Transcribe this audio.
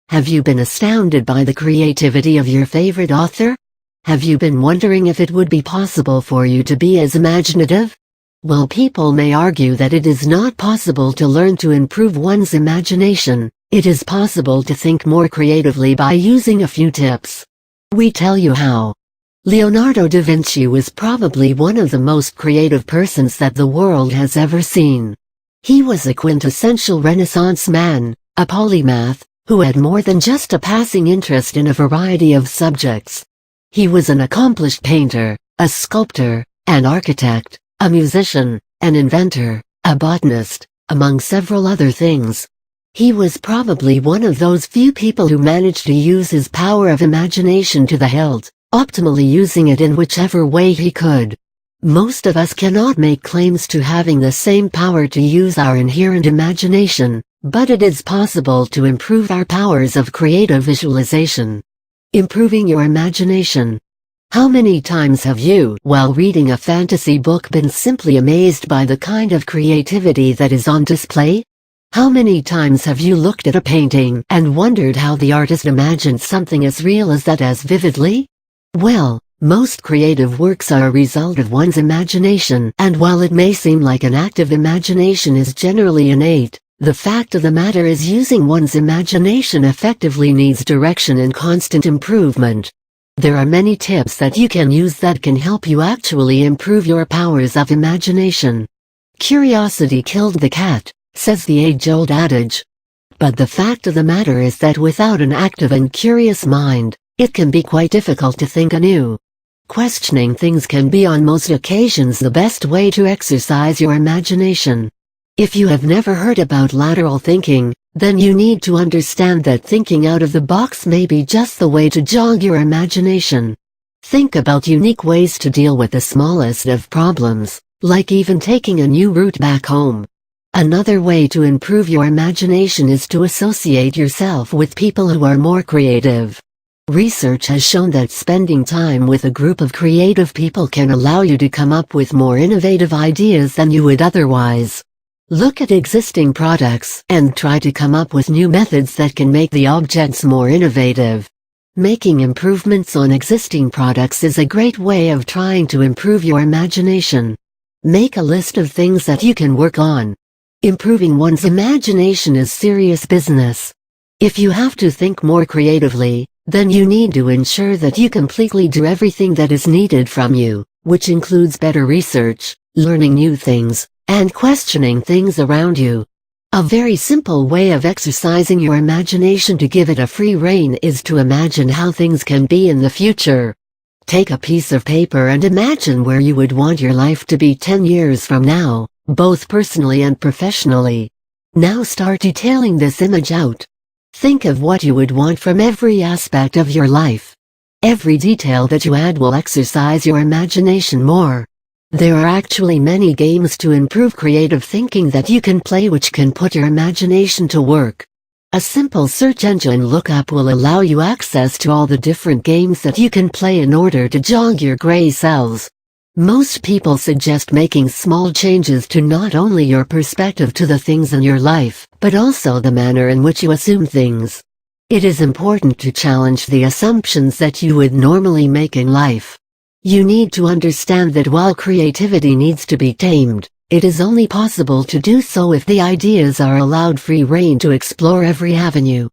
Have you been astounded by the creativity of your favorite author? Have you been wondering if it would be possible for you to be as imaginative? While people may argue that it is not possible to learn to improve one's imagination, it is possible to think more creatively by using a few tips. We tell you how. Leonardo da Vinci was probably one of the most creative persons that the world has ever seen. He was a quintessential Renaissance man, a polymath, who had more than just a passing interest in a variety of subjects. He was an accomplished painter, a sculptor, an architect, a musician, an inventor, a botanist, among several other things. He was probably one of those few people who managed to use his power of imagination to the hilt, optimally using it in whichever way he could. Most of us cannot make claims to having the same power to use our inherent imagination, but it is possible to improve our powers of creative visualization. Improving your imagination. How many times have you, while reading a fantasy book, been simply amazed by the kind of creativity that is on display? How many times have you looked at a painting and wondered how the artist imagined something as real as that as vividly? Well, most creative works are a result of one's imagination, and while it may seem like an active imagination is generally innate, the fact of the matter is using one's imagination effectively needs direction and constant improvement. There are many tips that you can use that can help you actually improve your powers of imagination. Curiosity killed the cat, says the age-old adage. But the fact of the matter is that without an active and curious mind, it can be quite difficult to think anew. Questioning things can be on most occasions the best way to exercise your imagination. If you have never heard about lateral thinking, then you need to understand that thinking out of the box may be just the way to jog your imagination. Think about unique ways to deal with the smallest of problems, like even taking a new route back home. Another way to improve your imagination is to associate yourself with people who are more creative. Research has shown that spending time with a group of creative people can allow you to come up with more innovative ideas than you would otherwise. Look at existing products and try to come up with new methods that can make the objects more innovative. Making improvements on existing products is a great way of trying to improve your imagination. Make a list of things that you can work on. Improving one's imagination is serious business. If you have to think more creatively, then you need to ensure that you completely do everything that is needed from you, which includes better research, learning new things, and questioning things around you. A very simple way of exercising your imagination to give it a free rein is to imagine how things can be in the future. Take a piece of paper and imagine where you would want your life to be 10 years from now, both personally and professionally. Now start detailing this image out. Think of what you would want from every aspect of your life. Every detail that you add will exercise your imagination more. There are actually many games to improve creative thinking that you can play which can put your imagination to work. A simple search engine lookup will allow you access to all the different games that you can play in order to jog your gray cells. Most people suggest making small changes to not only your perspective to the things in your life, but also the manner in which you assume things. It is important to challenge the assumptions that you would normally make in life. You need to understand that while creativity needs to be tamed, it is only possible to do so if the ideas are allowed free rein to explore every avenue.